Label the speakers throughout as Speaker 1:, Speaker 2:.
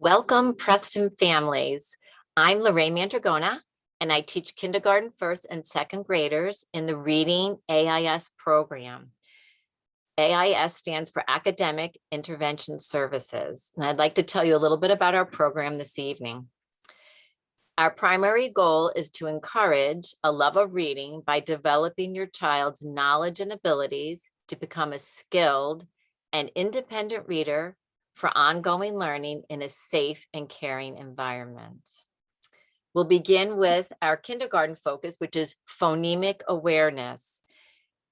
Speaker 1: Welcome, Preston families. I'm Lorraine Mandragona, and I teach kindergarten first and second graders in the Reading AIS program. AIS stands for Academic Intervention Services, and I'd like to tell you a little bit about our program this evening. Our primary goal is to encourage a love of reading by developing your child's knowledge and abilities to become a skilled and independent reader for ongoing learning in a safe and caring environment. We'll begin with our kindergarten focus, which is phonemic awareness.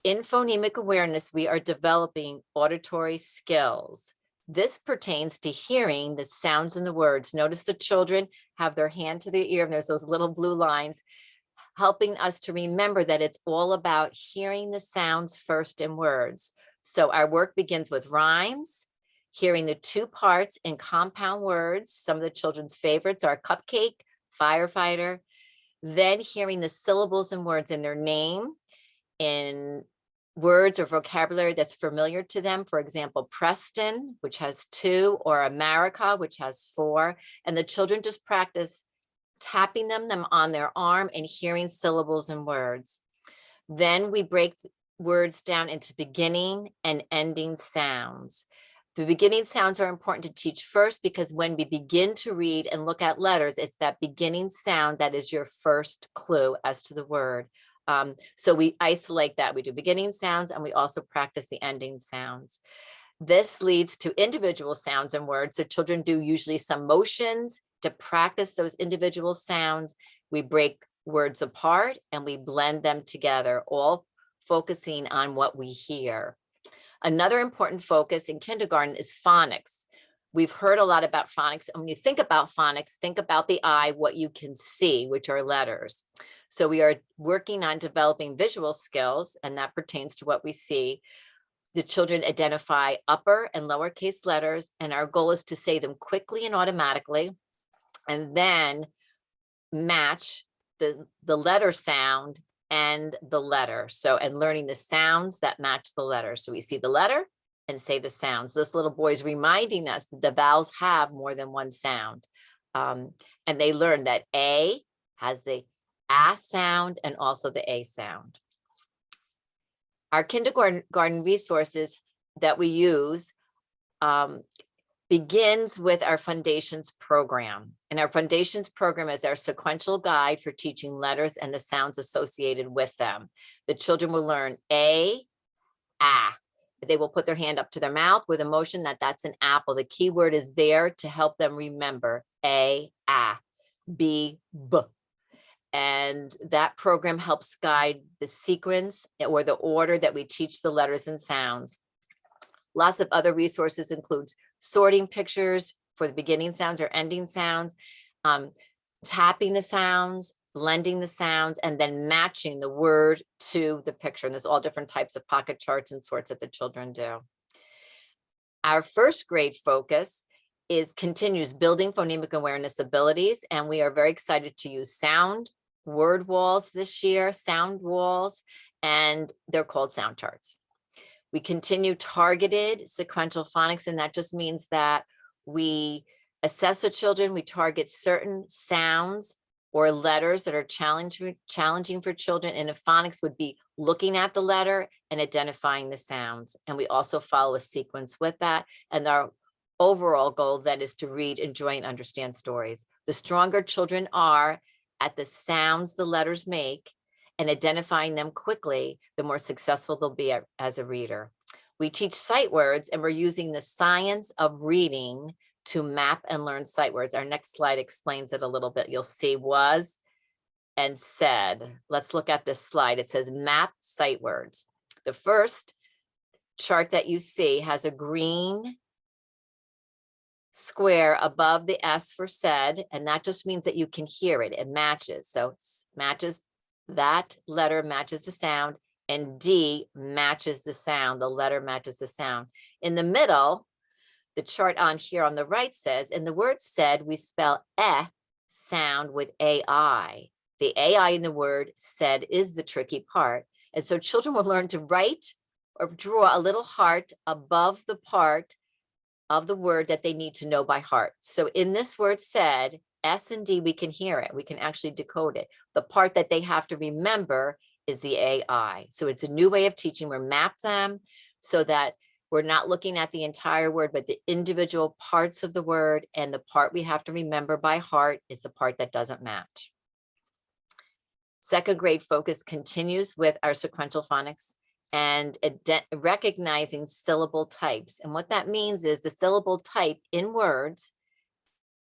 Speaker 1: In phonemic awareness, we are developing auditory skills. This pertains to hearing the sounds in the words. Notice the children have their hand to their ear, and there's those little blue lines, helping us to remember that it's all about hearing the sounds first in words. So our work begins with rhymes, hearing the two parts in compound words. Some of the children's favorites are cupcake, firefighter. Then hearing the syllables and words in their name, in words or vocabulary that's familiar to them. For example, Preston, which has 2, or America, which has 4. And the children just practice tapping them on their arm and hearing syllables and words. Then we break words down into beginning and ending sounds. The beginning sounds are important to teach first because when we begin to read and look at letters, it's that beginning sound that is your first clue as to the word. So we isolate that. We do beginning sounds and we also practice the ending sounds. This leads to individual sounds and words. So children do usually some motions to practice those individual sounds. We break words apart and we blend them together, all focusing on what we hear. Another important focus in kindergarten is phonics. We've heard a lot about phonics. And when you think about phonics, think about the eye, what you can see, which are letters. So we are working on developing visual skills, and that pertains to what we see. The children identify upper and lowercase letters, and our goal is to say them quickly and automatically, and then match the letter sound and the letter. So, and learning the sounds that match the letter. So we see the letter and say the sounds. This little boy is reminding us that the vowels have more than one sound. And they learn that A has the A sound and also the A sound. Our kindergarten resources that we use begins with our Foundations program. And our Foundations program is our sequential guide for teaching letters and the sounds associated with them. The children will learn A, They will put their hand up to their mouth with a motion that that's an apple. The key word is there to help them remember A, B, B. And that program helps guide the sequence or the order that we teach the letters and sounds. Lots of other resources include sorting pictures for the beginning sounds or ending sounds, tapping the sounds, blending the sounds, and then matching the word to the picture. And there's all different types of pocket charts and sorts that the children do. Our first grade focus continues building phonemic awareness abilities, and we are very excited to use sound word walls this year, sound walls, and they're called sound charts. We continue targeted sequential phonics, and that just means that we assess the children, we target certain sounds or letters that are challenging for children, and if phonics would be looking at the letter and identifying the sounds. And we also follow a sequence with that. And our overall goal then is to read, enjoy, and understand stories. The stronger children are at the sounds the letters make and identifying them quickly, the more successful they'll be as a reader. We teach sight words, and we're using the science of reading to map and learn sight words. Our next slide explains it a little bit. You'll see was and said. Let's look at this slide. It says map sight words. The first chart that you see has a green square above the S for said, and that just means that you can hear it. It matches. So matches, that letter matches the sound, and D matches the sound. The letter matches the sound. In the middle, the chart on here on the right says, in the word said, we spell sound with AI. The AI in the word said is the tricky part. And so children will learn to write or draw a little heart above the part of the word that they need to know by heart. So in this word said, S and D, we can hear it. We can actually decode it. The part that they have to remember is the AI. So it's a new way of teaching. We map them so that we're not looking at the entire word, but the individual parts of the word, and the part we have to remember by heart is the part that doesn't match. Second grade focus continues with our sequential phonics and recognizing syllable types. And what that means is the syllable type in words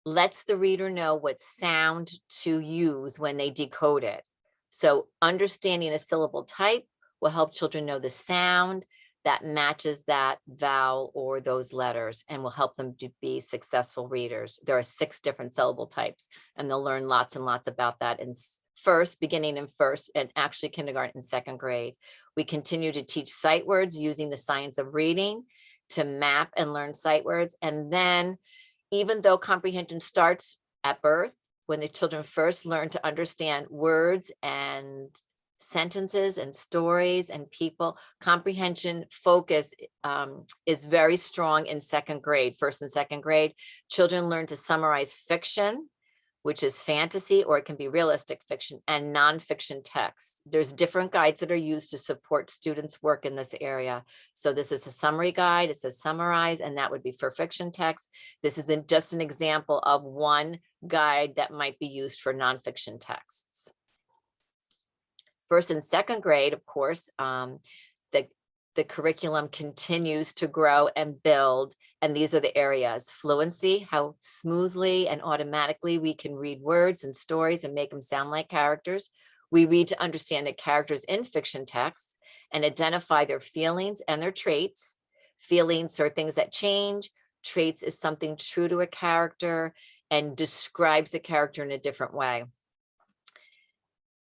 Speaker 1: lets the reader know what sound to use when they decode it. So understanding a syllable type will help children know the sound that matches that vowel or those letters, and will help them to be successful readers. There are 6 different syllable types, and they'll learn lots and lots about that in beginning in first and actually kindergarten and second grade. We continue to teach sight words using the science of reading to map and learn sight words. And then, even though comprehension starts at birth, when the children first learn to understand words and sentences and stories and people, comprehension focus is very strong in second grade. First and second grade, children learn to summarize fiction, which is fantasy, or it can be realistic fiction, and nonfiction text. There's different guides that are used to support students' work in this area. So this is a summary guide. It says summarize, and that would be for fiction text. This isn't just an example of one guide that might be used for nonfiction texts. First and second grade, of course, the curriculum continues to grow and build, and these are the areas: fluency, how smoothly and automatically we can read words and stories and make them sound like characters. We read to understand the characters in fiction texts and identify their feelings and their traits. Feelings are things that change. Traits is something true to a character and describes the character in a different way.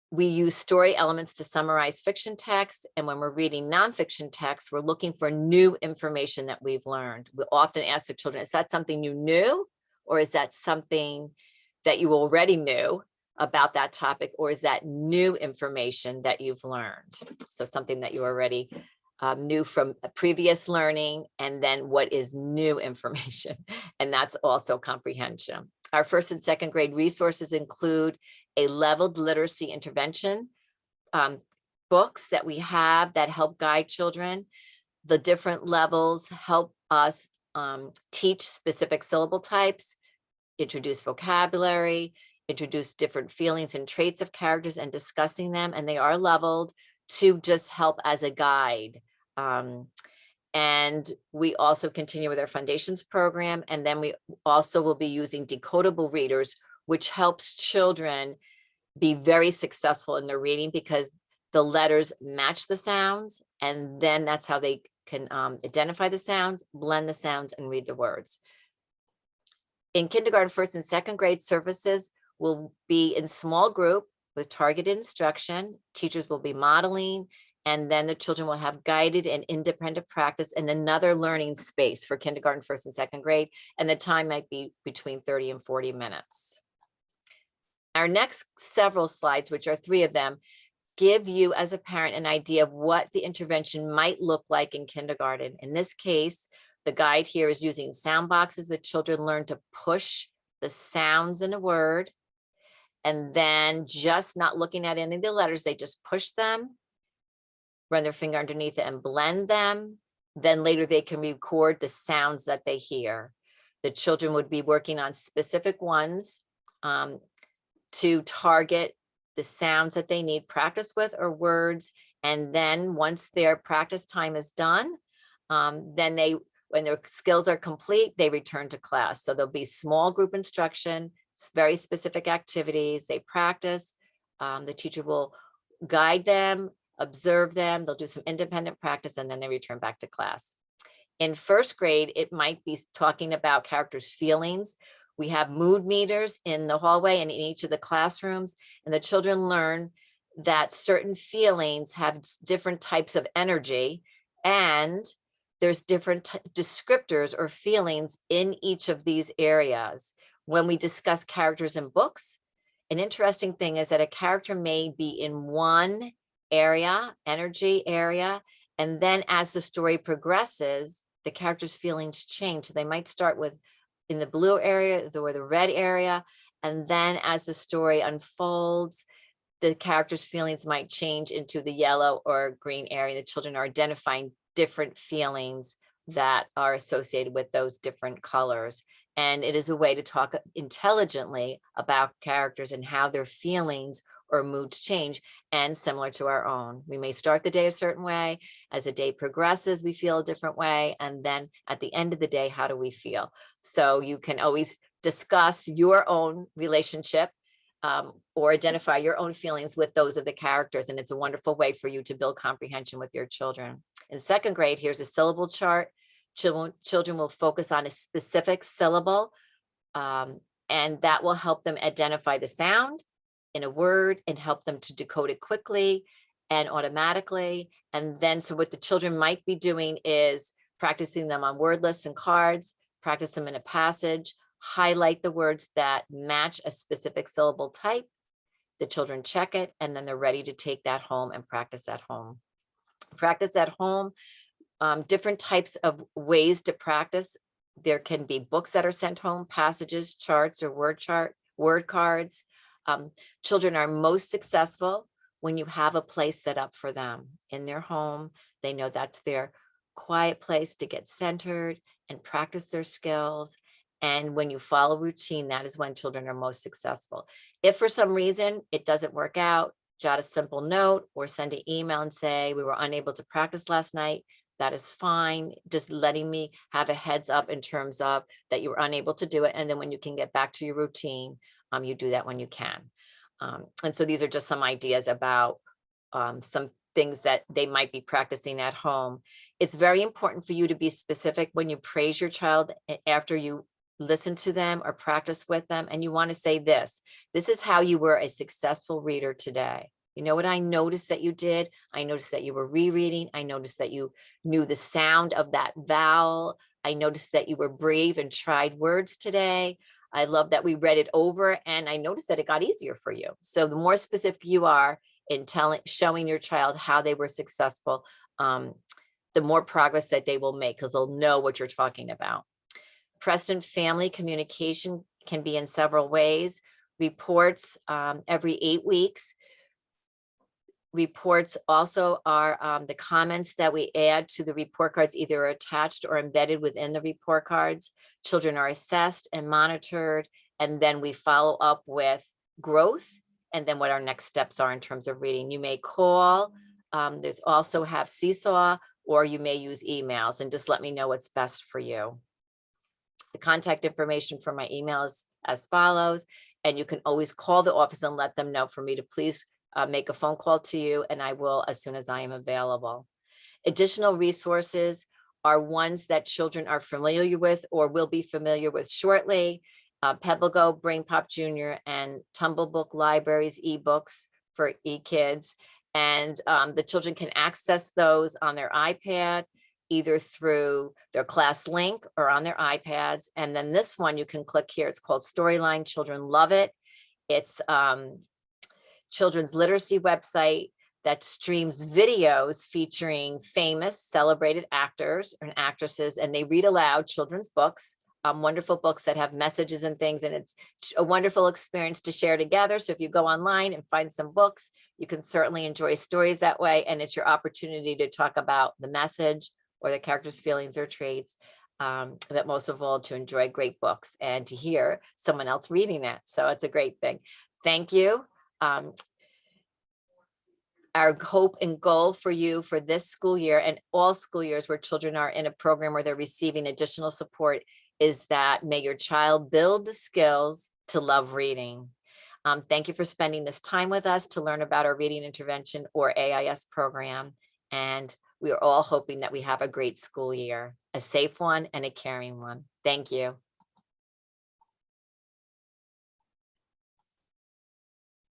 Speaker 1: We use story elements to summarize fiction text, and when we're reading nonfiction text, we're looking for new information that we've learned. We often ask the children, is that something you knew, or is that something that you already knew about that topic, or is that new information that you've learned? So something that you already knew from a previous learning, and then what is new information, and that's also comprehension. Our first and second grade resources include a leveled literacy intervention books that we have that help guide children. The different levels help us teach specific syllable types, introduce vocabulary, introduce different feelings and traits of characters and discussing them, and they are leveled to just help as a guide. And we also continue with our foundations program, and then we also will be using decodable readers, which helps children be very successful in their reading because the letters match the sounds, and then that's how they can identify the sounds, blend the sounds, and read the words. In kindergarten, first and second grade, services will be in small group with targeted instruction. Teachers will be modeling, and then the children will have guided and independent practice in another learning space for kindergarten, first and second grade, and the time might be between 30 and 40 minutes. Our next several slides, which are 3 of them, give you as a parent an idea of what the intervention might look like in kindergarten. In this case, the guide here is using sound boxes. The children learn to push the sounds in a word, and then just not looking at any of the letters, they just push them, run their finger underneath it and blend them. Then later they can record the sounds that they hear. The children would be working on specific ones to target the sounds that they need practice with or words. And then once their practice time is done, then when their skills are complete, they return to class. So there'll be small group instruction, very specific activities. They practice, the teacher will guide them, observe them, they'll do some independent practice, and then they return back to class. In first grade, it might be talking about characters' feelings. We have mood meters in the hallway and in each of the classrooms, and the children learn that certain feelings have different types of energy, and there's different descriptors or feelings in each of these areas. When we discuss characters in books, an interesting thing is that a character may be in one area, energy area, and then as the story progresses, the character's feelings change. So they might start with in the blue area or the red area, and then as the story unfolds, the character's feelings might change into the yellow or green area. The children are identifying different feelings that are associated with those different colors. And it is a way to talk intelligently about characters and how their feelings or moods change, and similar to our own. We may start the day a certain way. As the day progresses, we feel a different way. And then at the end of the day, how do we feel? So you can always discuss your own relationship or identify your own feelings with those of the characters. And it's a wonderful way for you to build comprehension with your children. In second grade, here's a syllable chart. Children will focus on a specific syllable, and that will help them identify the sound in a word and help them to decode it quickly and automatically. And then, so what the children might be doing is practicing them on word lists and cards, practice them in a passage, highlight the words that match a specific syllable type. The children check it, and then they're ready to take that home and practice at home. Practice at home, different types of ways to practice. There can be books that are sent home, passages, charts, or word cards. Children are most successful when you have a place set up for them in their home. They know that's their quiet place to get centered and practice their skills. And when you follow routine, that is when children are most successful. If for some reason it doesn't work out, jot a simple note or send an email and say, we were unable to practice last night. That is fine. Just letting me have a heads up in terms of that you were unable to do it. And then when you can get back to your routine, you do that when you can. And so these are just some ideas about some things that they might be practicing at home. It's very important for you to be specific when you praise your child after you listen to them or practice with them. And you want to say this is how you were a successful reader today. You know what I noticed that you did? I noticed that you were rereading. I noticed that you knew the sound of that vowel. I noticed that you were brave and tried words today. I love that we read it over, and I noticed that it got easier for you. So the more specific you are in showing your child how they were successful, the more progress that they will make, because they'll know what you're talking about. Preston family communication can be in several ways. Reports every 8 weeks. Reports also are the comments that we add to the report cards, either attached or embedded within the report cards. Children are assessed and monitored, and then we follow up with growth and then what our next steps are in terms of reading. You may call, there's also have Seesaw, or you may use emails, and just let me know what's best for you. The contact information for my email is as follows, and you can always call the office and let them know for me to please make a phone call to you, and I will as soon as I am available. Additional resources are ones that children are familiar with or will be familiar with shortly. PebbleGo, Brain Pop Jr., and Tumble Book Libraries ebooks for eKids. And the children can access those on their iPad, either through their class link or on their iPads. And then this one, you can click here. It's called Storyline. Children love it. It's children's literacy website that streams videos featuring famous celebrated actors and actresses, and they read aloud children's books, wonderful books that have messages and things, and it's a wonderful experience to share together. So if you go online and find some books, you can certainly enjoy stories that way, and it's your opportunity to talk about the message or the character's feelings or traits, but most of all to enjoy great books and to hear someone else reading it. So it's a great thing. Thank you. Our hope and goal for you for this school year and all school years where children are in a program where they're receiving additional support is that may your child build the skills to love reading. Thank you for spending this time with us to learn about our reading intervention or AIS program. And we are all hoping that we have a great school year, a safe one and a caring one. Thank you.